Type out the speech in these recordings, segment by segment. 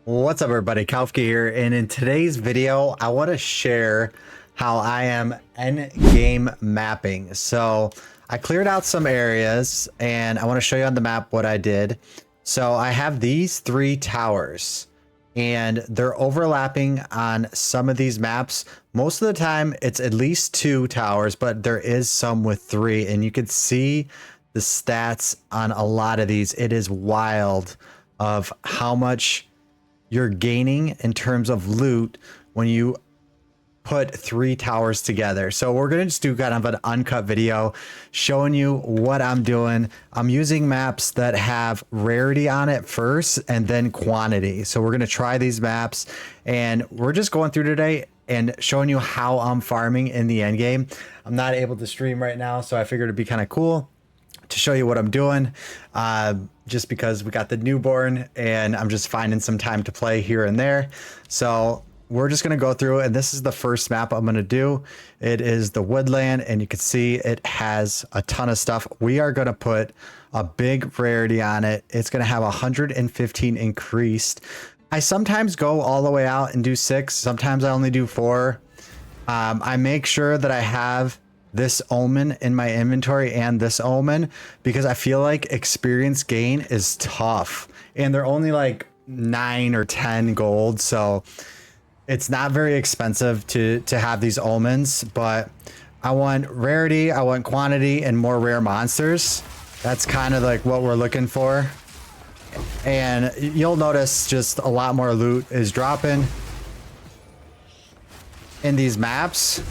What's up everybody, Kalfka here, and in today's video I want to share how I am endgame mapping. So I cleared out some areas and I want to show you on the map what I did. So I have these three towers and they're overlapping on some of these maps. Most of the time it's at least two towers, but there is some with three, and you can see the stats on a lot of these. It is wild of how much you're gaining in terms of loot when you put three towers together. So we're going to just do kind of an uncut video showing you what I'm doing. I'm using maps that have rarity on it first and then quantity. So we're going to try these maps and we're just going through today and showing you how I'm farming in the end game. I'm not able to stream right now, so I figured it'd be kind of cool to show you what I'm doing, just because we got the newborn and I'm just finding some time to play here and there. So we're just going to go through, and this is the first map I'm going to do. It is the woodland, and you can see it has a ton of stuff. We are going to put a big rarity on it. It's going to have 115 increased. I sometimes go all the way out and do 6. Sometimes I only do 4. I make sure that I have this omen in my inventory and this omen because I feel like experience gain is tough, and they're only like 9 or 10 gold, so it's not very expensive to have these omens. But I want rarity, I want quantity, and more rare monsters. That's kind of like what we're looking for, and you'll notice just a lot more loot is dropping in these maps.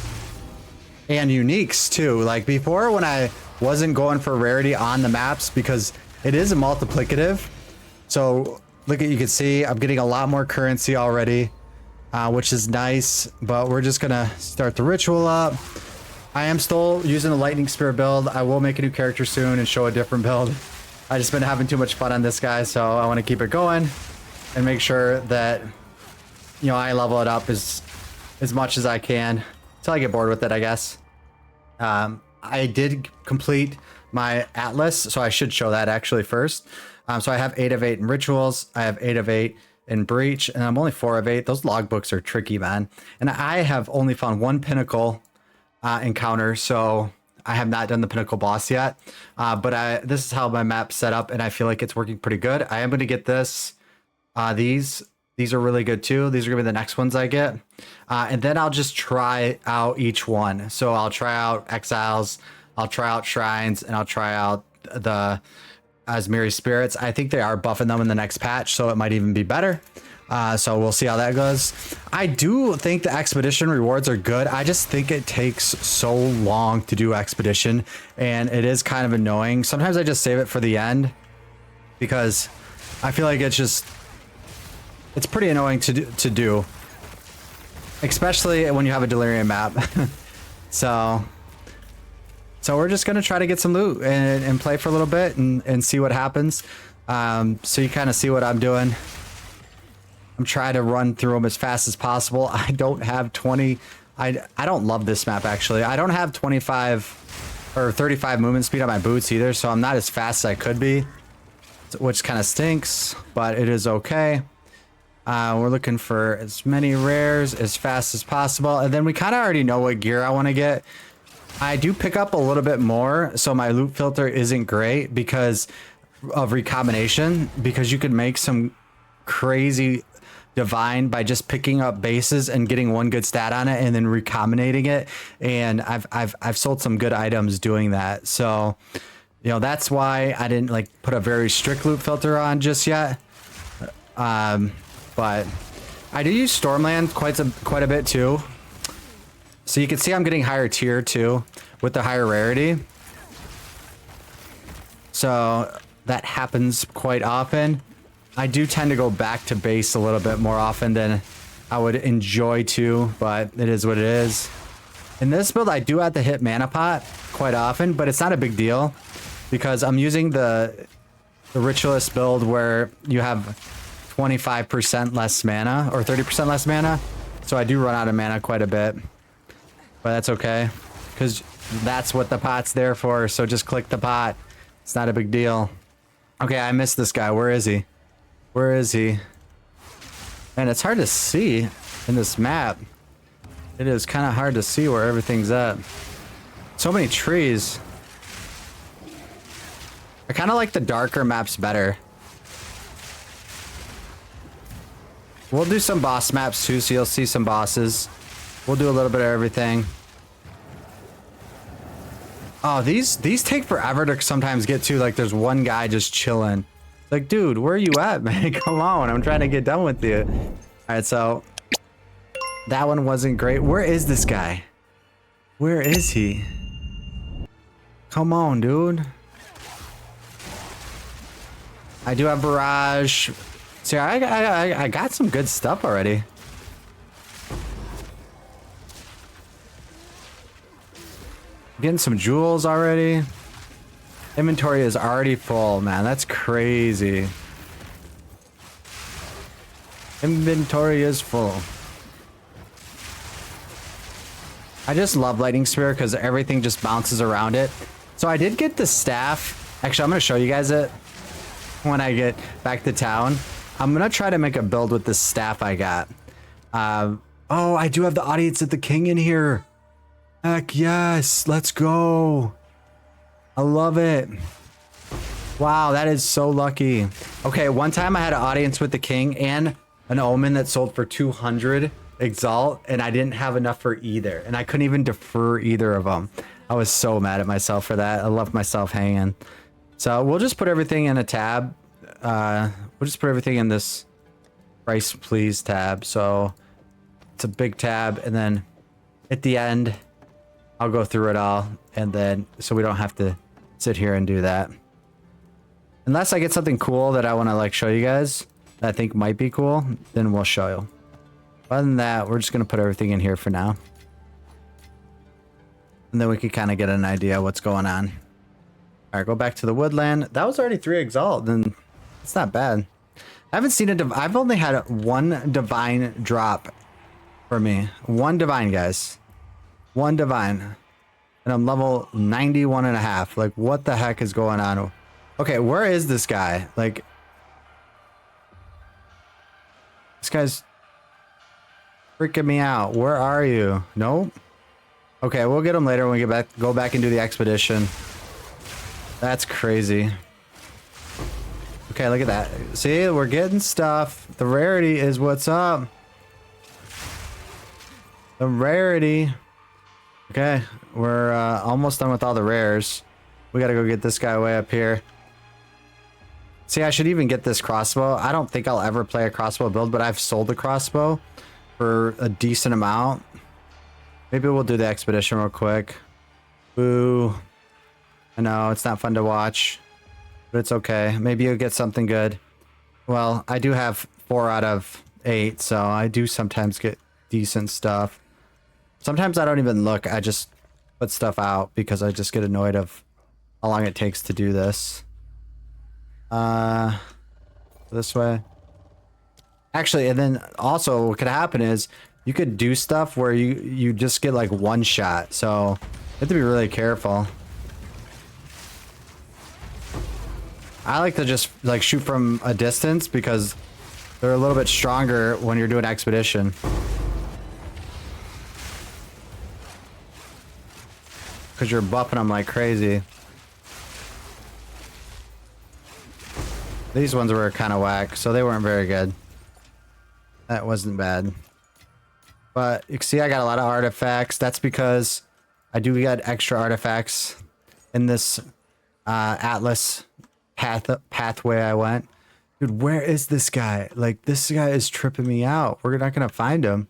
And uniques too. Like before, when I wasn't going for rarity on the maps because it is a multiplicative. So look, you can see I'm getting a lot more currency already, which is nice. But we're just gonna start the ritual up. I am still using the lightning spear build. I will make a new character soon and show a different build. I just been having too much fun on this guy, so I want to keep it going and make sure that, you know, I level it up as much as I can until I get bored with it, I guess. I did complete my atlas, so I should show that actually first. So I have 8 of 8 in rituals. I have 8 of 8 in breach, and I'm only 4 of 8. Those logbooks are tricky, man. And I have only found 1 pinnacle encounter, so I have not done the pinnacle boss yet. But this is how my map's set up, and I feel like it's working pretty good. I am going to get this. These are really good too. These are gonna be the next ones I get. And then I'll just try out each one. So I'll try out exiles, I'll try out shrines, and I'll try out the Asmiri spirits. I think they are buffing them in the next patch, so it might even be better. So we'll see how that goes. I do think the expedition rewards are good. I just think it takes so long to do expedition, and it is kind of annoying. Sometimes I just save it for the end because I feel like it's pretty annoying to do, especially when you have a delirium map. so we're just gonna try to get some loot and play for a little bit and see what happens. So you kind of see what I'm doing. I'm trying to run through them as fast as possible. I don't have 20. I don't love this map actually. I don't have 25 or 35 movement speed on my boots either, so I'm not as fast as I could be, which kind of stinks, but it is okay. We're looking for as many rares as fast as possible, and then we kind of already know what gear I want to get. I do pick up a little bit more, so my loot filter isn't great because of recombination, because you could make some crazy divine by just picking up bases and getting one good stat on it and then recombinating it. And I've sold some good items doing that, so you know that's why I didn't like put a very strict loot filter on just yet. But I do use Stormland quite a bit too. So you can see I'm getting higher tier too with the higher rarity. So that happens quite often. I do tend to go back to base a little bit more often than I would enjoy to, but it is what it is. In this build, I do have to hit mana pot quite often, but it's not a big deal because I'm using the ritualist build where you have 25% less mana or 30% less mana, so I do run out of mana quite a bit, but that's okay because that's what the pot's there for. So just click the pot, it's not a big deal. Okay, I missed this guy. Where is he? Where is he? And it's hard to see in this map. It is kind of hard to see where everything's at. So many trees. I kind of like the darker maps better. We'll do some boss maps too, so you'll see some bosses. We'll do a little bit of everything. Oh, these take forever to sometimes get to. Like, there's one guy just chilling. Like, dude, where are you at, man? Come on, I'm trying to get done with you. All right, so that one wasn't great. Where is this guy? Where is he? Come on, dude. I do have barrage. See, I got some good stuff already. Getting some jewels already. Inventory is already full, man. That's crazy. Inventory is full. I just love lightning spear because everything just bounces around it. So I did get the staff. Actually, I'm going to show you guys it when I get back to town. I'm going to try to make a build with this staff I got. Oh, I do have the audience at the king in here. Heck yes, let's go. I love it. Wow, that is so lucky. Okay, one time I had an audience with the king and an omen that sold for 200 exalt, and I didn't have enough for either, and I couldn't even defer either of them. I was so mad at myself for that. I left myself hanging. So we'll just put everything in a tab. We'll just put everything in this price please tab. So it's a big tab, and then at the end I'll go through it all, and then so we don't have to sit here and do that. Unless I get something cool that I want to like show you guys that I think might be cool, then we'll show you. Other than that, we're just going to put everything in here for now. And then we can kind of get an idea of what's going on. All right, go back to the woodland. That was already 3 exalt, then it's not bad. I haven't seen I've only had one divine drop for me. One divine, guys. One divine. And I'm level 91 and a half. Like, what the heck is going on? Okay, where is this guy? Like, this guy's freaking me out. Where are you? Nope. Okay, we'll get him later when we get back. Go back and do the expedition. That's crazy. Okay, look at that. See, we're getting stuff. The rarity is what's up. The rarity. Okay, we're almost done with all the rares. We gotta go get this guy way up here. See, I should even get this crossbow. I don't think I'll ever play a crossbow build, but I've sold the crossbow for a decent amount. Maybe we'll do the expedition real quick. Boo. I know, it's not fun to watch, but it's okay. Maybe you'll get something good. Well, I do have 4 out of 8, so I do sometimes get decent stuff. Sometimes I don't even look. I just put stuff out because I just get annoyed of how long it takes to do this. This way. Actually, and then also what could happen is you could do stuff where you just get like one shot. So you have to be really careful. I like to just like shoot from a distance because they're a little bit stronger when you're doing expedition. Because you're buffing them like crazy. These ones were kind of whack, so they weren't very good. That wasn't bad. But you can see I got a lot of artifacts. That's because I do get extra artifacts in this Atlas pathway I went. Dude, where is this guy? Like, this guy is tripping me out. We're not going to find him.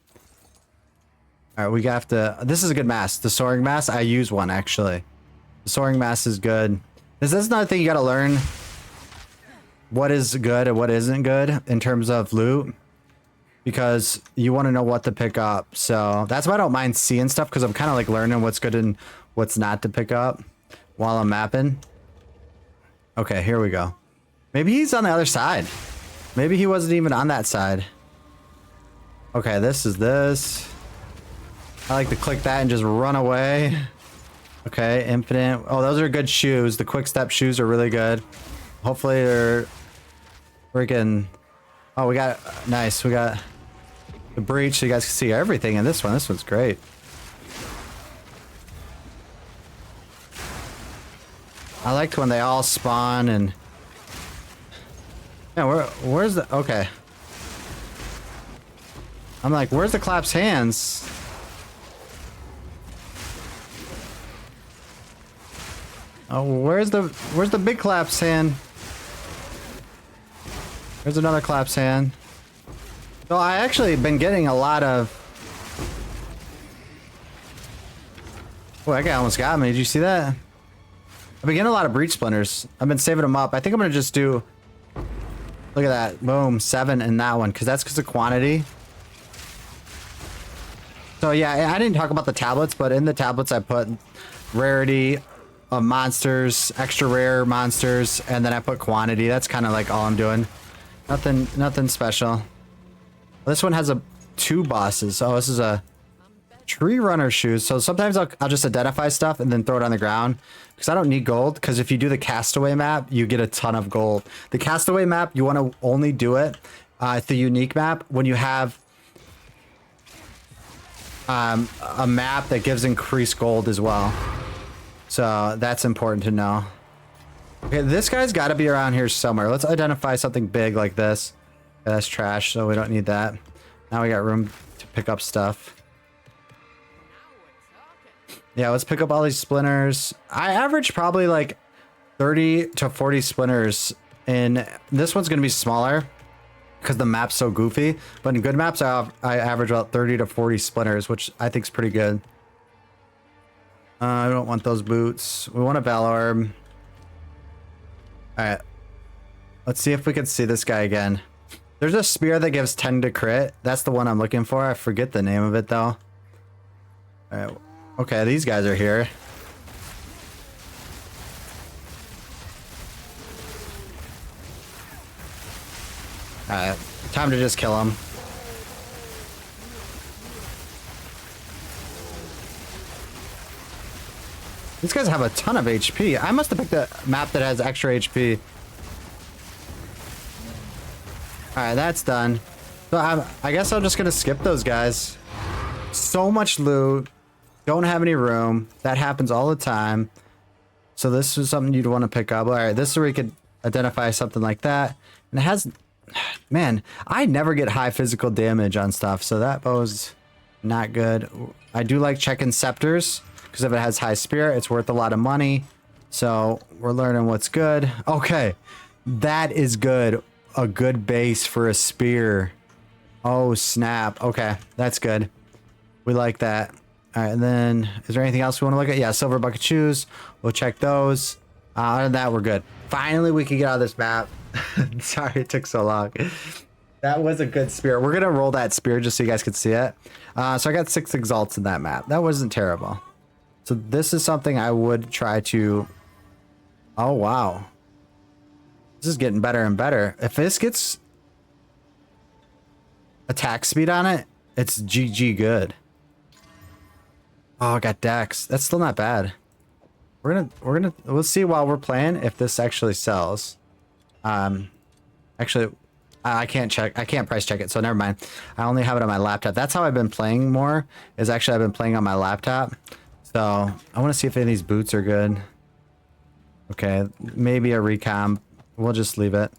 All right, we have to... This is a good mask. The soaring mask, I use one, actually. The soaring mask is good. This is another thing you got to learn. What is good and what isn't good in terms of loot. Because you want to know what to pick up. So that's why I don't mind seeing stuff. Because I'm kind of like learning what's good and what's not to pick up while I'm mapping. Okay, here we go. Maybe he's on the other side. Maybe he wasn't even on that side. Okay, this is this. I like to click that and just run away. Okay, infinite. Oh, those are good shoes. The quick step shoes are really good. Hopefully they're freaking... Oh, we got... Nice. We got the breach so you guys can see everything in this one. This one's great. I liked when they all spawn and... Yeah, where's the... Okay. I'm like, where's the collapsed hands? Oh, where's the big collapsed hand? There's another collapsed hand. So I actually been getting a lot of... Oh, that guy almost got me. Did you see that? I've been getting a lot of breach splinters. I've been saving them up. I think I'm gonna just do... Look at that. Boom. 7 in that one. Because that's because of quantity. So yeah, I didn't talk about the tablets, but in the tablets I put rarity of monsters, extra rare monsters, and then I put quantity. That's kind of like all I'm doing. Nothing special. This one has 2 bosses. Oh, this is a tree runner shoes. So sometimes I'll just identify stuff and then throw it on the ground because I don't need gold. Because if you do the castaway map, you get a ton of gold. The castaway map, you want to only do it the unique map when you have a map that gives increased gold as well. So that's important to know. Okay, this guy's got to be around here somewhere. Let's identify something big like this. Yeah, that's trash, so we don't need that. Now we got room to pick up stuff. Yeah, let's pick up all these splinters. I average probably like 30 to 40 splinters, and this one's gonna be smaller because the map's so goofy. But in good maps, I average about 30 to 40 splinters, which I think is pretty good. I don't want those boots. We want a Valorb. All right, let's see if we can see this guy again. There's a spear that gives 10 to crit. That's the one I'm looking for. I forget the name of it though. All right. Okay, these guys are here. Alright, time to just kill him. These guys have a ton of HP. I must have picked a map that has extra HP. Alright, that's done. So I guess I'm just gonna skip those guys. So much loot. Don't have any room. That happens all the time. So this is something you'd want to pick up. All right, this is where we could identify something like that. And it has... Man, I never get high physical damage on stuff, so that bow's not good. I do like checking scepters, because if it has high spirit, it's worth a lot of money. So we're learning what's good. Okay, that is good. A good base for a spear. Oh, snap. Okay, that's good. We like that. All right, and then is there anything else we want to look at? Yeah, silver bucket shoes. We'll check those. Other than that, we're good. Finally, we can get out of this map. Sorry it took so long. That was a good spear. We're going to roll that spear just so you guys can see it. So I got 6 exalts in that map. That wasn't terrible. So this is something I would try to... Oh, wow. This is getting better and better. If this gets attack speed on it, it's GG good. Oh, I got Dex. That's still not bad. We'll see while we're playing if this actually sells. Actually, I can't check. I can't price check it, so never mind. I only have it on my laptop. That's how I've been playing more, is actually I've been playing on my laptop. So I want to see if any of these boots are good. Okay, maybe a recom. We'll just leave it.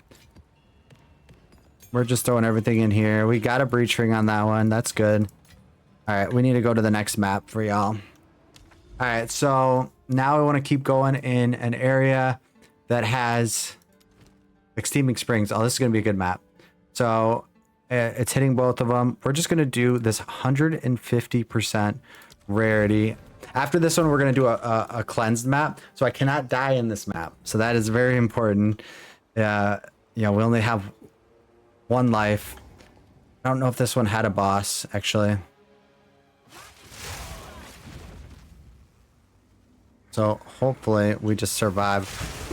We're just throwing everything in here. We got a breach ring on that one. That's good. All right, we need to go to the next map for y'all. All right, so now we want to keep going in an area that has Steaming Springs. Oh, this is going to be a good map. So it's hitting both of them. We're just going to do this 150% rarity. After this one, we're going to do a cleansed map. So I cannot die in this map. So that is very important. You know, we only have 1 life. I don't know if this one had a boss, actually. So hopefully we just survive.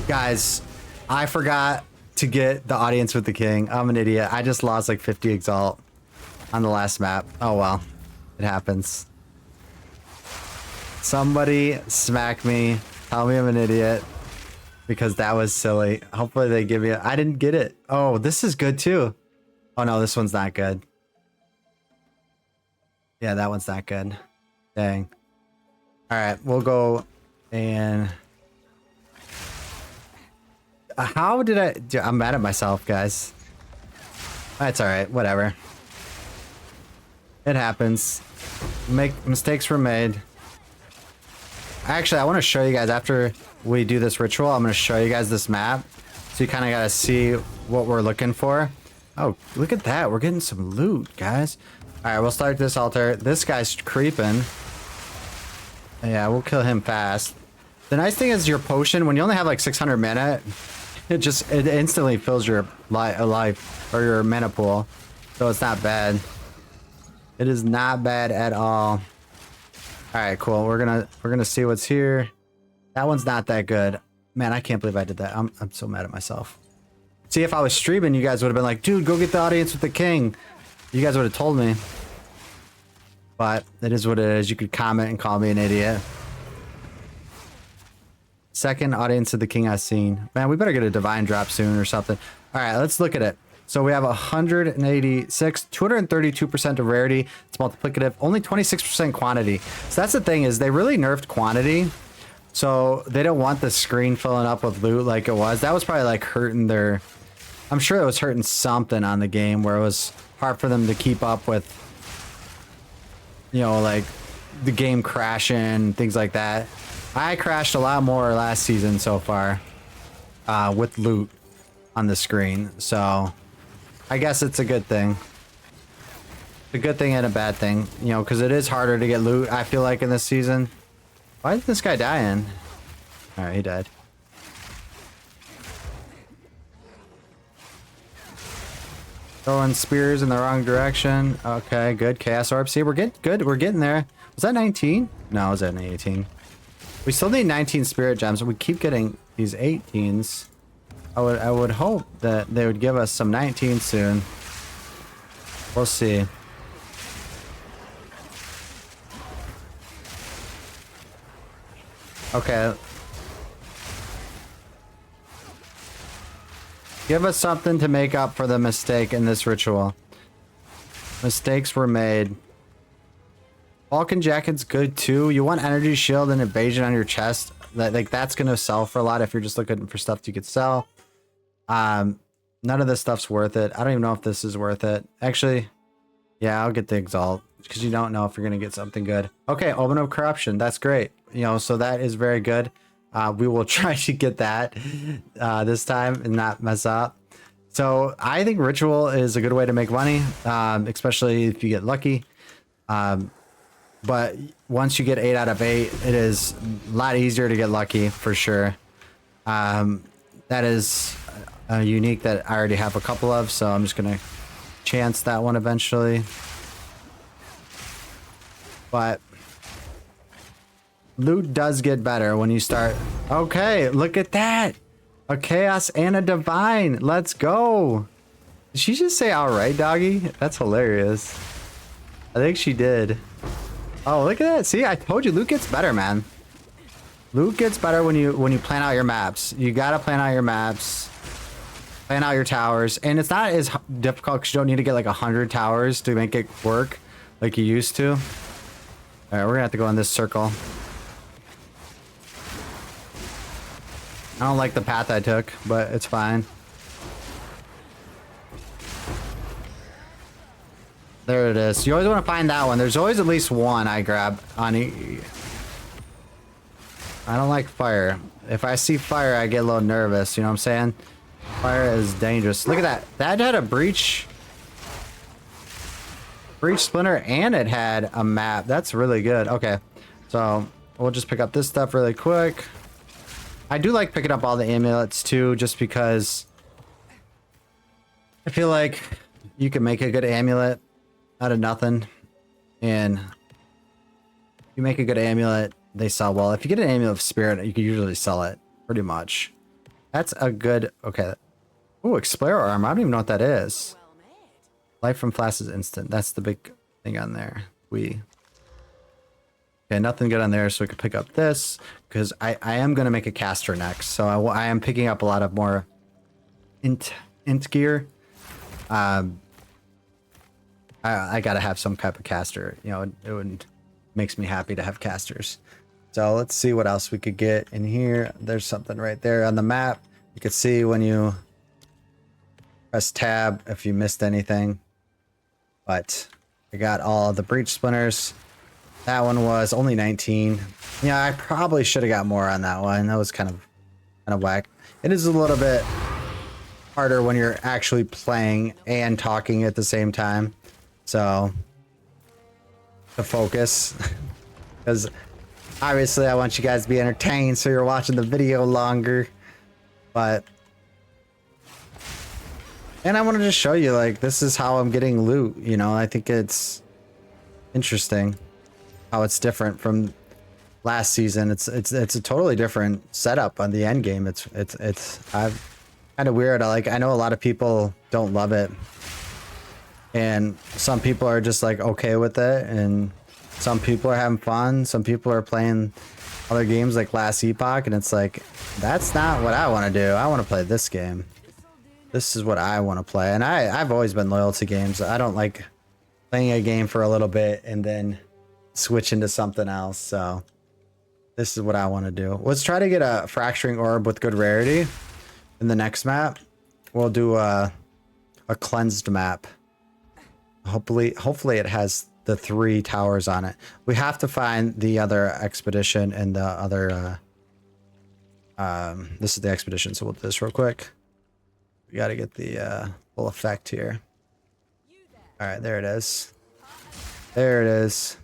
Guys, I forgot to get the audience with the king. I'm an idiot. I just lost like 50 exalt on the last map. Oh well, it happens. Somebody smack me. Tell me I'm an idiot because that was silly. Hopefully they give me I didn't get it. Oh, this is good too. Oh no, this one's not good. Yeah, that one's not good. Dang. All right, we'll go and... How did I... Dude, I'm mad at myself, guys. That's all right. Whatever. It happens. Mistakes were made. Actually, I want to show you guys after we do this ritual. I'm going to show you guys this map. So you kind of got to see what we're looking for. Oh, look at that. We're getting some loot, guys. All right, we'll start this altar. This guy's creeping. Yeah, we'll kill him fast. The nice thing is your potion, when you only have like 600 mana, it instantly fills your life or your mana pool. So it's not bad. It is not bad at all. All right, cool. We're gonna see what's here. That one's not that good. Man, I can't believe I did that. I'm so mad at myself. See, if I was streaming, you guys would have been like, dude, go get the audience with the king. You guys would have told me. But it is what it is. You could comment and call me an idiot. Second audience of the king I've seen. Man, we better get a divine drop soon or something. All right, let's look at it. So we have 186, 232% of rarity. It's multiplicative, only 26% quantity. So that's the thing, is they really nerfed quantity. So they don't want the screen filling up with loot like it was. That was probably like hurting their... I'm sure it was hurting something on the game where it was hard for them to keep up with, you know, like the game crashing, things like that. I crashed a lot more last season so far with loot on the screen. So I guess it's a good thing. A good thing and a bad thing, you know, because it is harder to get loot, I feel like, in this season. Why is this guy dying? All right, he died. Throwing spears in the wrong direction. Okay, good. Chaos Orb. See, we're good. We're getting there. Was that 19? No, it was at 18. We still need 19 spirit gems. We keep getting these 18s. I would hope that they would give us some 19s soon. We'll see. Okay. Give us something to make up for the mistake in this ritual. Mistakes were made. Falcon Jacket's good too. You want energy shield and evasion on your chest. That's gonna sell for a lot if you're just looking for stuff you could sell. None of this stuff's worth it. I don't even know if this is worth it. Actually, yeah, I'll get the Exalt because you don't know if you're gonna get something good. Okay, Omen of Corruption. That's great. You know, so that is very good. We will try to get that this time and not mess up. So I think ritual is a good way to make money, especially if you get lucky. But once you get 8 out of 8, it is a lot easier to get lucky for sure. That is a unique that I already have a couple of, so I'm just gonna chance that one eventually. But loot does get better when you start. Okay, look at that. A chaos and a divine. Let's go. Did she just say all right, doggy? That's hilarious. I think she did. Oh, look at that. See, I told you, loot gets better, man. Loot gets better when you plan out your maps. You gotta plan out your maps. Plan out your towers. And it's not as difficult because you don't need to get like 100 towers to make it work like you used to. All right, we're gonna have to go in this circle. I don't like the path I took, but it's fine. There it is. You always want to find that one. There's always at least one I grab on I don't like fire. If I see fire, I get a little nervous. You know what I'm saying? Fire is dangerous. Look at that. That had a breach splinter and it had a map. That's really good. Okay. So we'll just pick up this stuff really quick. I do like picking up all the amulets too, just because I feel like you can make a good amulet out of nothing. And if you make a good amulet, they sell well. If you get an amulet of spirit, you can usually sell it pretty much. That's a good, okay. Oh, Explorer armor. I don't even know what that is. Life from Flask is instant. That's the big thing on there. Okay, nothing good on there, so we can pick up this because I am going to make a caster next. So I am picking up a lot of more int gear. I gotta have some type of caster. You know, it would makes me happy to have casters. So let's see what else we could get in here. There's something right there on the map. You can see when you press tab if you missed anything. But I got all the breach splinters. That one was only 19. Yeah, I probably should have got more on that one. That was kind of whack. It is a little bit harder when you're actually playing and talking at the same time. So to focus, because obviously I want you guys to be entertained, so you're watching the video longer. But and I want to just show you, like, this is how I'm getting loot. You know, I think it's interesting how it's different from last season. It's a totally different setup on the end game. It's kind of weird. I know a lot of people don't love it, and some people are just like okay with it, and some people are having fun. Some people are playing other games like Last Epoch, and it's like, that's not what I want to do. I want to play this game. This is what I want to play. And I've always been loyal to games. I don't like playing a game for a little bit and then switch into something else. So this is what I want to do. Let's try to get a fracturing orb with good rarity in the next map. We'll do a cleansed map. Hopefully it has the 3 towers on it. We have to find the other expedition and the other this is the expedition, so we'll do this real quick. We got to get the full effect here. All right, there it is. There it is.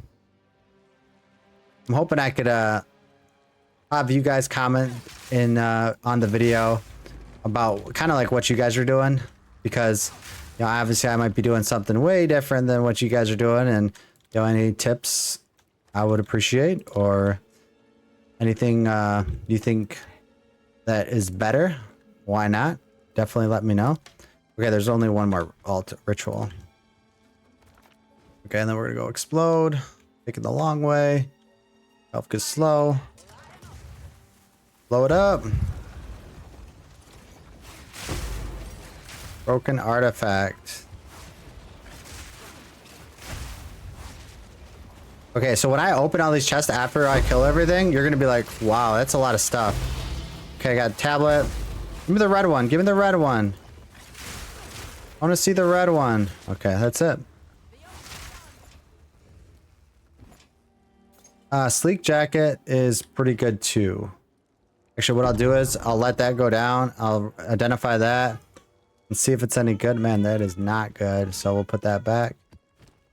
I'm hoping I could have you guys comment in on the video about kind of like what you guys are doing, because you know, obviously I might be doing something way different than what you guys are doing, and you know, any tips I would appreciate, or anything you think that is better, why not? Definitely let me know. Okay, there's only one more alt ritual. Okay, and then we're gonna go explode. Taking the long way. Health gets slow. Blow it up. Broken artifact. Okay, so when I open all these chests after I kill everything, you're gonna be like, wow, that's a lot of stuff. Okay, I got a tablet. Give me the red one. Give me the red one. I want to see the red one. Okay, that's it. Sleek jacket is pretty good too. Actually, what I'll do is I'll let that go down. I'll identify that and see if it's any good. Man, that is not good. So we'll put that back.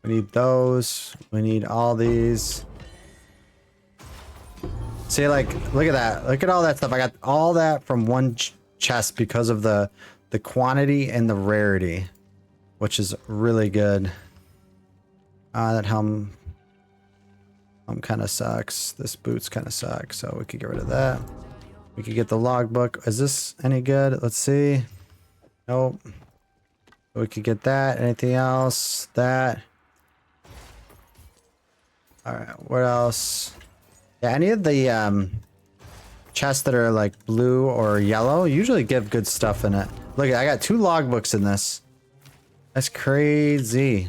We need those. We need all these. See, like, look at that. Look at all that stuff. I got all that from one chest because of the quantity and the rarity, which is really good. That helm kind of sucks. This boots kind of sucks, so we could get rid of that. We could get the logbook. Is this any good? Let's see. Nope. We could get that. Anything else? That. All right. What else? Yeah, any of the chests that are like blue or yellow usually give good stuff in it. Look, I got 2 logbooks in this. That's crazy.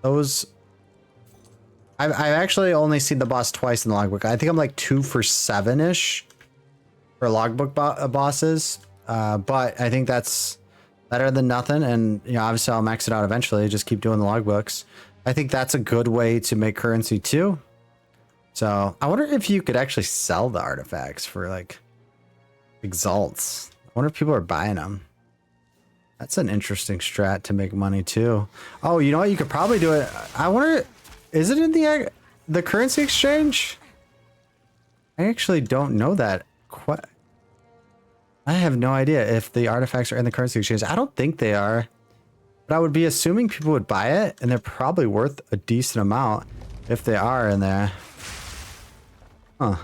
Those... I've actually only seen the boss twice in the logbook. I think I'm like 2 for 7-ish for logbook bosses. But I think that's better than nothing. And, you know, obviously I'll max it out eventually. Just keep doing the logbooks. I think that's a good way to make currency too. So I wonder if you could actually sell the artifacts for like exalts. I wonder if people are buying them. That's an interesting strat to make money too. Oh, you know what? You could probably do it. I wonder, is it in the currency exchange? I actually don't know that. I have no idea if the artifacts are in the currency exchange. I don't think they are, but I would be assuming people would buy it, and they're probably worth a decent amount if they are in there. Huh.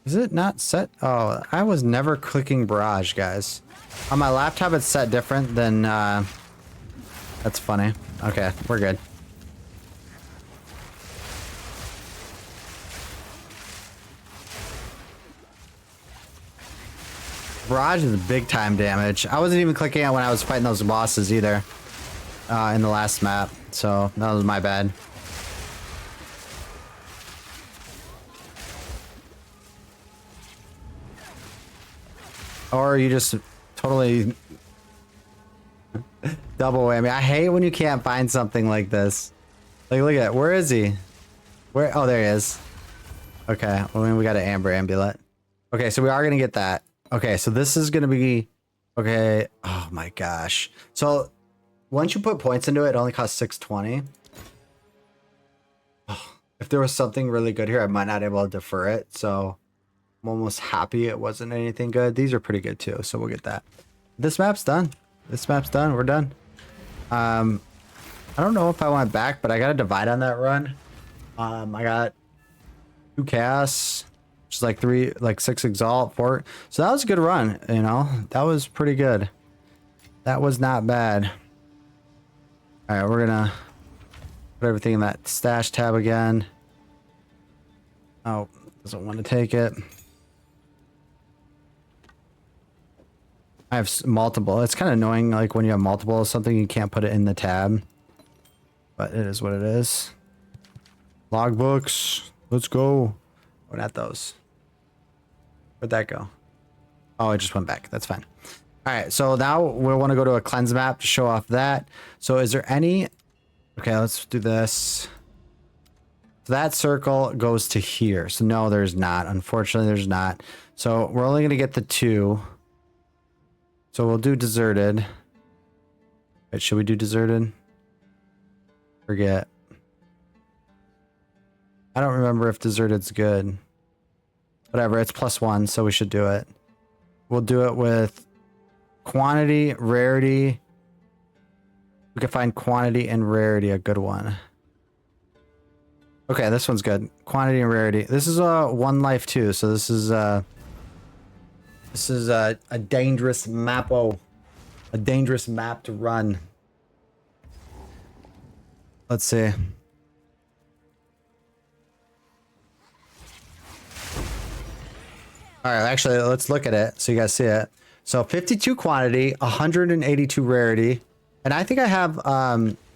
Is it not set? Oh, I was never clicking barrage, guys. On my laptop, it's set different than, that's funny. Okay, we're good. Barrage is big time damage. I wasn't even clicking it when I was fighting those bosses either. In the last map. So that was my bad. Or you just totally double whammy. I hate when you can't find something like this. Like, look at it. Where is he? Where? Oh, there he is. Okay. Well, then we got an amber amulet. Okay, so we are gonna get that. Okay, so this is gonna be okay. Oh my gosh. So once you put points into it, it only costs 620. Oh, if there was something really good here, I might not be able to defer it. So I'm almost happy it wasn't anything good. These are pretty good too, so we'll get that. This map's done. This map's done. We're done. I don't know if I went back, but I got a divide on that run. I got 2 chaos, which is like 6 exalt, 4. So that was a good run, you know. That was pretty good. That was not bad. All right, we're gonna put everything in that stash tab again. Oh, doesn't want to take it. I have multiple. It's kind of annoying, like when you have multiple of something, you can't put it in the tab. But it is what it is. Logbooks. Let's go. Oh, not those. Where'd that go? Oh, it just went back. That's fine. All right, so now we want to go to a cleanse map to show off that. So is there any... Okay, let's do this. So that circle goes to here. So no, there's not. Unfortunately, there's not. So we're only going to get the 2. So we'll do deserted. Wait, should we do deserted? Forget. I don't remember if deserted's good. Whatever, it's +1, so we should do it. We'll do it with quantity, rarity. We can find quantity and rarity a good one. Okay, this one's good. Quantity and rarity. This is a 1 life too, so this is a dangerous map-o. A dangerous map to run. Let's see. All right, actually, let's look at it so you guys see it. So 52 quantity, 182 rarity. And I think I have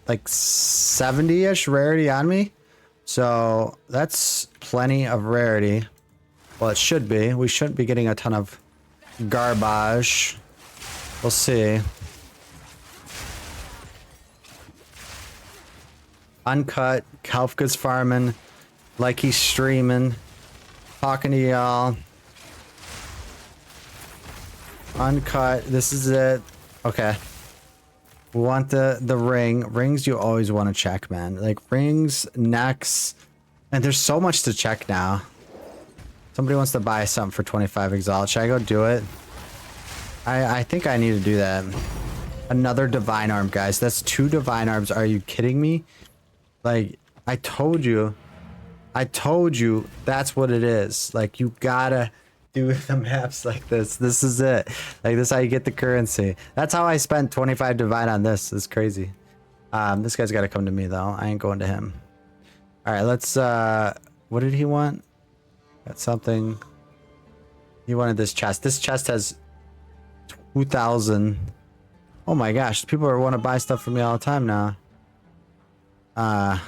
like 70-ish rarity on me. So that's plenty of rarity. Well, it should be. We shouldn't be getting a ton of garbage. We'll see. Uncut, Kafka's farming, like he's streaming, talking to y'all. Uncut, this is it. Okay. We want the ring. Rings you always want to check, man. Like rings, necks, and there's so much to check now. Somebody wants to buy something for 25 exalt. Should I go do it? I think I need to do that. Another divine arm, guys. That's 2 divine arms. Are you kidding me? Like, I told you that's what it is. Like, you gotta do the maps like this. This is it. Like, this is how you get the currency. That's how I spent 25 divine on this. It's crazy. This guy's gotta come to me though. I ain't going to him. All right, let's what did he want? Got something. He wanted this chest. This chest has 2,000. Oh my gosh, people are want to buy stuff from me all the time now. Gotta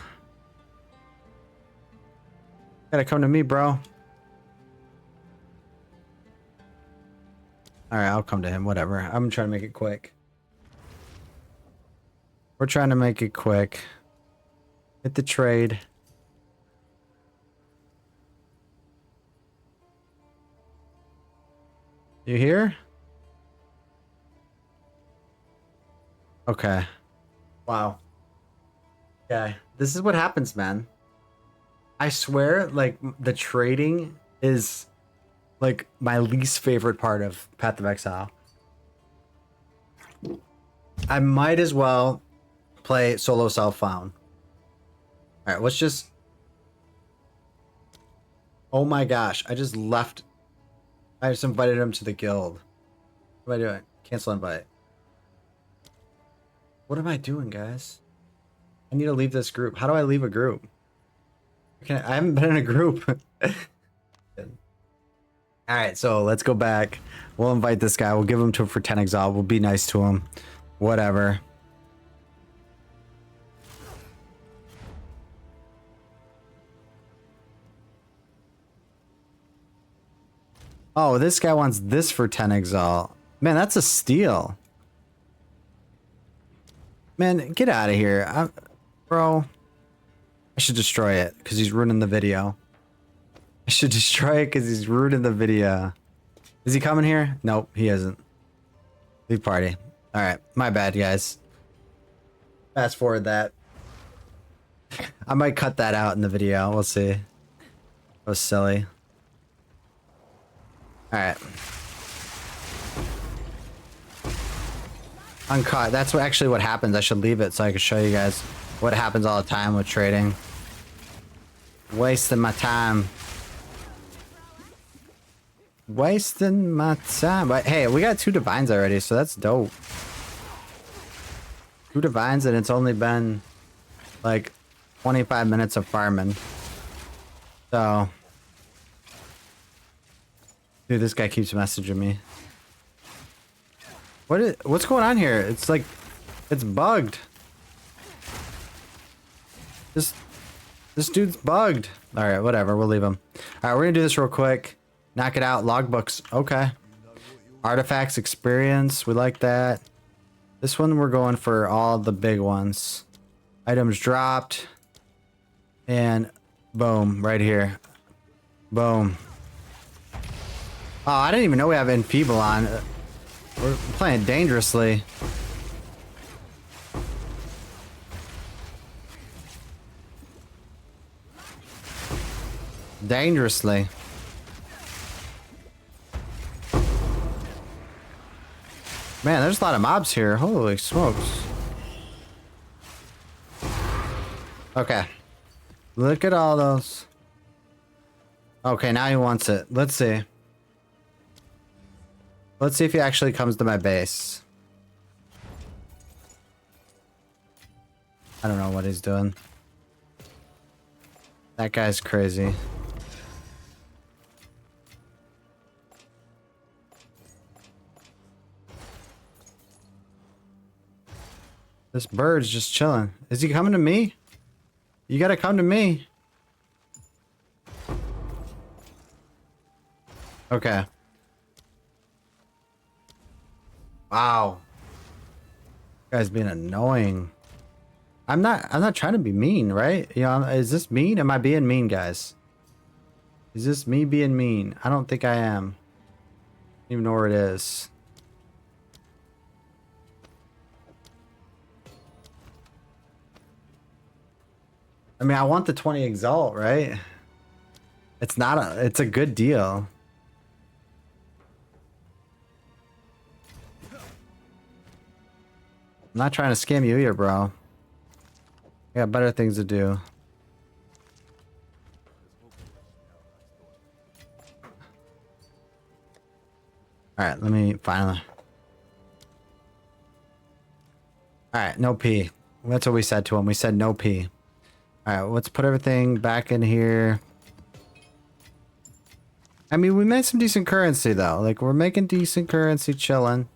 come to me, bro. Alright, I'll come to him, whatever. I'm trying to make it quick. We're trying to make it quick. Hit the trade. You here? Okay. Wow. Yeah, this is what happens, man. I swear, like, the trading is, like, my least favorite part of Path of Exile. I might as well play solo self-found. Alright, let's just... Oh my gosh, I just left... I just invited him to the guild. What am I doing? Cancel invite. What am I doing, guys? I need to leave this group. How do I leave a group? I haven't been in a group. All right, so let's go back. We'll invite this guy. We'll give him to him for 10 exalt. We'll be nice to him. Whatever. Oh, this guy wants this for 10 exalt. Man, that's a steal. Man, get out of here. Bro. I should destroy it because he's ruining the video. I should destroy it because he's ruining the video. Is he coming here? Nope, he isn't. Leave party. Alright, my bad, guys. Fast forward that. I might cut that out in the video. We'll see. That was silly. Alright. Uncut. That's actually what happens. I should leave it so I can show you guys what happens all the time with trading. Wasting my time. Wasting my time. But hey, we got 2 divines already, so that's dope. 2 divines and it's only been like 25 minutes of farming. So, dude, this guy keeps messaging me. What's going on here? It's like, it's bugged. This dude's bugged. All right, whatever. We'll leave him. All right, we're gonna do this real quick. Knock it out. Logbooks. Okay. Artifacts experience. We like that. This one we're going for all the big ones. Items dropped. And boom, right here. Boom. Oh, I didn't even know we have Enfeeble on. We're playing dangerously. Dangerously. Man, there's a lot of mobs here. Holy smokes. Okay. Look at all those. Okay, now he wants it. Let's see. Let's see if he actually comes to my base. I don't know what he's doing. That guy's crazy. This bird's just chilling. Is he coming to me? You gotta come to me. Okay. Wow. This guy's being annoying. I'm not trying to be mean, right? You know, is this mean? Am I being mean, guys? Is this me being mean? I don't think I am. I don't even know where it is. I mean, I want the 20 exalt, right? It's a good deal. I'm not trying to scam you either, bro. I got better things to do. Alright, let me finally. Alright, no P. That's what we said to him. We said no P. Alright, let's put everything back in here. I mean, we made some decent currency, though. Like, we're making decent currency chilling.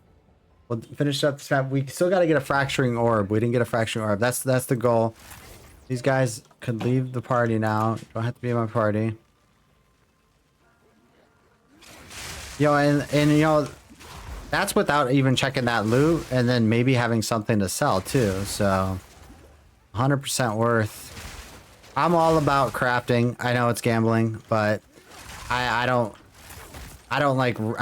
We'll finish up this map. We still got to get a fracturing orb. We didn't get a fracturing orb. That's the goal. These guys could leave the party now. Don't have to be in my party. Yo, and you know, that's without even checking that loot and then maybe having something to sell, too. So, 100% worth. I'm all about crafting. I know it's gambling, but I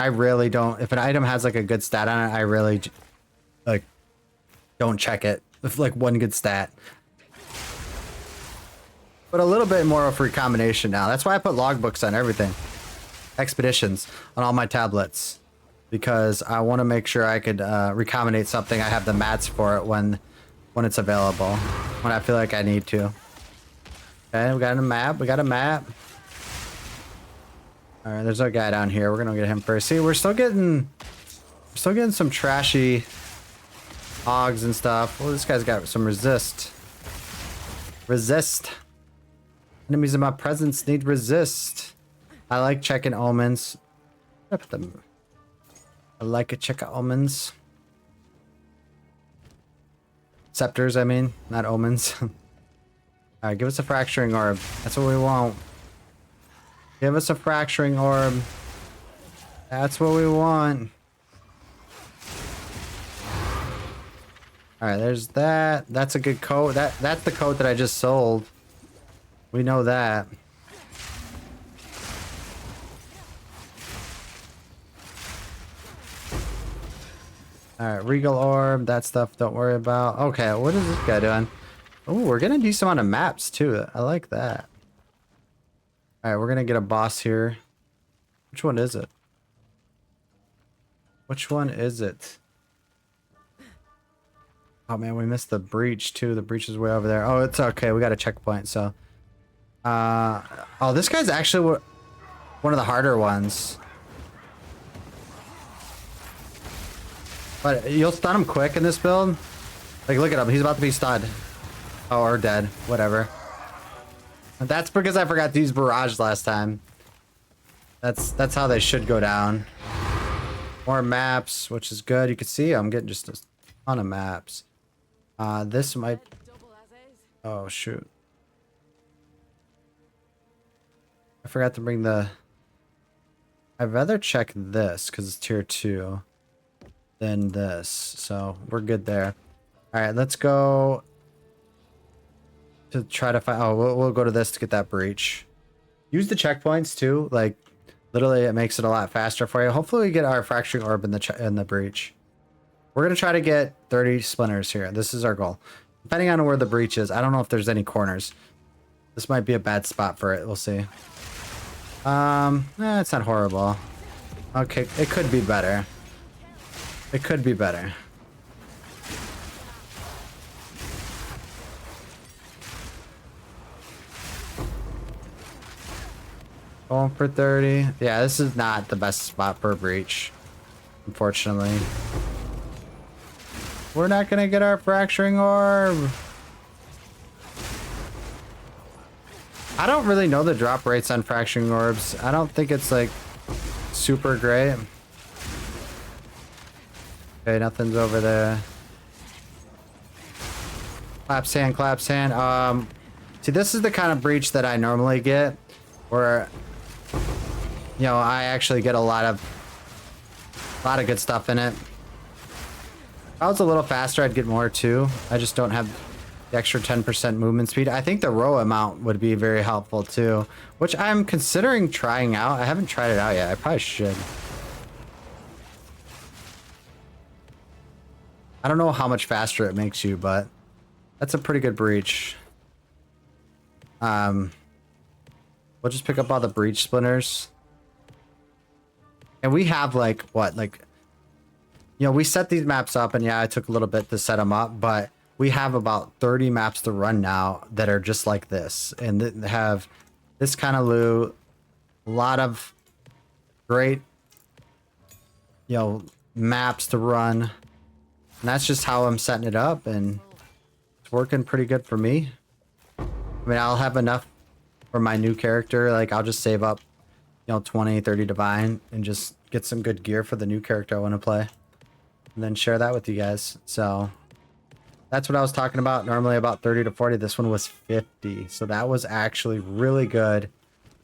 really don't. If an item has like a good stat on it, I really like don't check it. If like one good stat, but a little bit more of a recombination now. That's why I put logbooks on everything, expeditions on all my tablets, because I want to make sure I could recombinate something. I have the mats for it when it's available, when I feel like I need to. Okay, we got a map. We got a map. All right, there's our guy down here. We're gonna get him first. See, we're still getting some trashy hogs and stuff. Well, this guy's got some resist. Resist. Enemies in my presence need resist. I like checking omens. Put them. I like it. Check out omens. Scepters, I mean, not omens. Alright, give us a fracturing orb. That's what we want. Give us a fracturing orb. That's what we want. Alright, there's that. That's a good coat. That's the coat that I just sold. We know that. Alright, Regal Orb. That stuff don't worry about. Okay, what is this guy doing? Oh, we're getting a decent amount of maps too. I like that. Alright, we're gonna get a boss here. Which one is it? Which one is it? Oh man, we missed the breach too. The breach is way over there. Oh, it's okay. We got a checkpoint, so. Oh, this guy's actually one of the harder ones. But you'll stun him quick in this build. Like, look at him. He's about to be stunned. Oh, or dead. Whatever. That's because I forgot to use barrage last time. That's how they should go down. More maps, which is good. You can see I'm getting just a ton of maps. This might... Oh, shoot. I forgot to bring the... I'd rather check this because it's tier 2 than this. So we're good there. Alright, let's go to try to find... Oh, we'll go to this to get that breach. Use the checkpoints too. Like, literally it makes it a lot faster for you. Hopefully we get our fracturing orb in the breach. We're going to try to get 30 splinters here. This is our goal. Depending on where the breach is. I don't know if there's any corners. This might be a bad spot for it. We'll see. It's not horrible. Okay, it could be better. It could be better. Going for 30. Yeah, this is not the best spot for a breach, unfortunately. We're not gonna get our fracturing orb. I don't really know the drop rates on fracturing orbs. I don't think it's like super great. Okay, nothing's over there. Claps hand, claps hand. See, this is the kind of breach that I normally get, where, you know, I actually get a lot of good stuff in it. If I was a little faster, I'd get more too. I just don't have the extra 10% movement speed. I think the row amount would be very helpful too, which I'm considering trying out. I haven't tried it out yet. I probably should. I don't know how much faster it makes you, but that's a pretty good breach. We'll just pick up all the breach splinters. And we have like, what, like, you know, we set these maps up, and yeah, it took a little bit to set them up, but we have about 30 maps to run now that are just like this, and that have this kind of loot, a lot of great, you know, maps to run. And that's just how I'm setting it up, and it's working pretty good for me. I mean, I'll have enough for my new character. Like, I'll just save up, you know, 20, 30 divine and just get some good gear for the new character I want to play. And then share that with you guys. So that's what I was talking about. Normally about 30 to 40. This one was 50. So that was actually really good.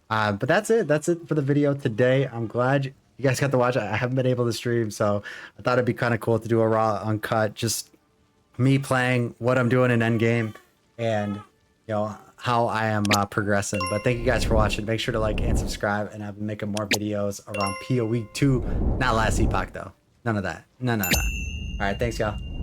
But that's it. That's it for the video today. I'm glad you guys got to watch it. I haven't been able to stream, so I thought it'd be kind of cool to do a raw uncut, just me playing what I'm doing in Endgame and, you know, how I am progressing. But thank you guys for watching. Make sure to like and subscribe, and I'm making more videos around PoE 2. Not last epoch though. None of that. No. All right, thanks y'all.